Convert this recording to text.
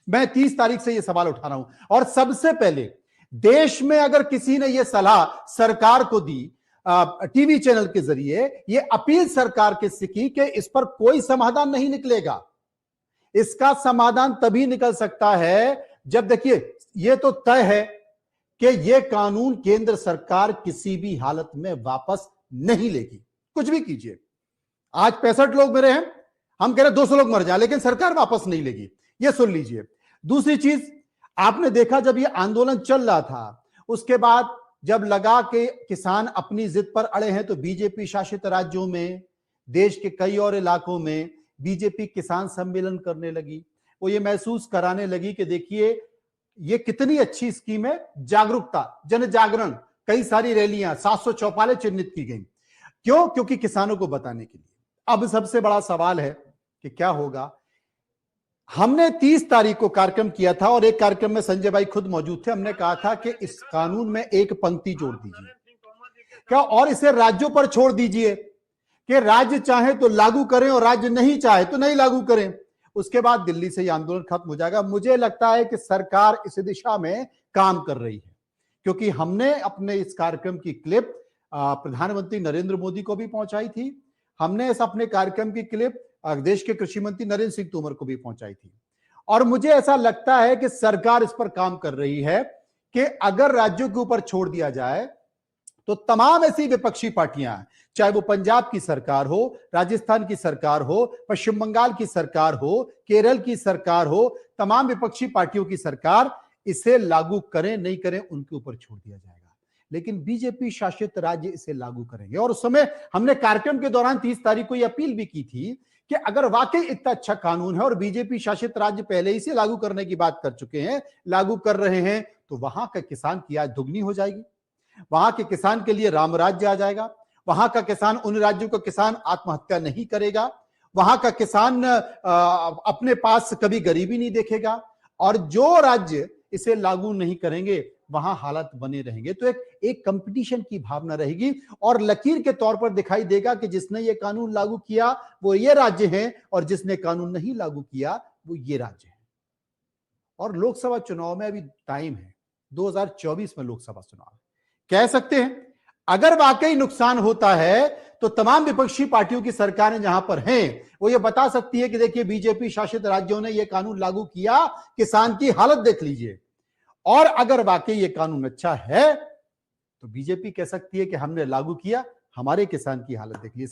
मैं 30 तारीख से यह सवाल उठा रहा हूं। और सबसे पहले देश में अगर किसी ने यह सलाह सरकार को दी टीवी चैनल के जरिए, यह अपील सरकार के से की कि इस पर कोई समाधान नहीं निकलेगा। इसका समाधान तभी निकल सकता है जब, देखिए यह तो तय है कि यह कानून केंद्र सरकार किसी भी हालत में वापस नहीं लेगी, कुछ भी कीजिए। आज 65 लोग मरे हैं, हम कह रहे 200 लोग मर जाए, लेकिन सरकार वापस नहीं लेगी, यह सुन लीजिए। दूसरी चीज, आपने देखा जब यह आंदोलन चल रहा था, उसके बाद जब लगा कि किसान अपनी जिद पर अड़े हैं, तो बीजेपी शासित राज्यों में, देश के कई और इलाकों में बीजेपी किसान सम्मेलन करने लगी। वो ये महसूस कराने लगी कि देखिए ये कितनी अच्छी स्कीम है, जागरूकता, जन जागरण, कई सारी रैलियां, 700 चौपालें चिन्हित की गई। क्यों? क्योंकि किसानों को बताने के लिए। अब सबसे बड़ा सवाल है कि क्या होगा। हमने 30 तारीख को कार्यक्रम किया था और एक कार्यक्रम में संजय भाई खुद मौजूद थे। हमने कहा था कि इस कानून में एक पंक्ति जोड़ दीजिए क्या, और इसे राज्यों पर छोड़ दीजिए कि राज्य चाहे तो लागू करें और राज्य नहीं चाहे तो नहीं लागू करें। उसके बाद दिल्ली से यह आंदोलन खत्म हो जाएगा। मुझे लगता है कि सरकार इस दिशा में काम कर रही है, क्योंकि हमने अपने इस कार्यक्रम की क्लिप प्रधानमंत्री नरेंद्र मोदी को भी पहुंचाई थी। हमने इस अपने कार्यक्रम की क्लिप देश के कृषि मंत्री नरेंद्र सिंह तोमर को भी पहुंचाई थी। और मुझे ऐसा लगता है कि सरकार इस पर काम कर रही है कि अगर राज्यों के ऊपर छोड़ दिया जाए तो तमाम ऐसी विपक्षी पार्टियां, चाहे वो पंजाब की सरकार हो, राजस्थान की सरकार हो, पश्चिम बंगाल की सरकार हो, केरल की सरकार हो, तमाम विपक्षी पार्टियों की सरकार इसे लागू करें नहीं करें उनके ऊपर छोड़ दिया जाएगा। लेकिन बीजेपी शासित राज्य इसे लागू करेंगे। और उस समय हमने कार्यक्रम के दौरान 30 तारीख को यह अपील भी की थी कि अगर वाकई इतना अच्छा कानून है और बीजेपी शासित राज्य पहले ही से लागू करने की बात कर चुके हैं, लागू कर रहे हैं, तो वहां का किसान की आय दुगनी हो जाएगी। वहां के किसान के लिए राम राज्य आ जाएगा। वहां का किसान, उन राज्यों का किसान आत्महत्या नहीं करेगा। वहां का किसान अपने पास कभी गरीबी नहीं देखेगा। और जो राज्य इसे लागू नहीं करेंगे वहां हालात बने रहेंगे। तो एक कंपटीशन की भावना रहेगी और लकीर के तौर पर दिखाई देगा कि जिसने ये कानून लागू किया वो ये राज्य है और जिसने कानून नहीं लागू किया वो ये राज्य है। और लोकसभा चुनाव में अभी टाइम है, 2024 में लोकसभा चुनाव कह सकते हैं। अगर वाकई नुकसान होता है तो तमाम विपक्षी पार्टियों की सरकारें जहां पर हैं वो ये बता सकती है कि देखिए बीजेपी शासित राज्यों ने यह कानून लागू किया, किसान की हालत देख लीजिए। और अगर वाकई ये कानून अच्छा है तो बीजेपी कह सकती है कि हमने लागू किया, हमारे किसान की हालत देख लीजिए।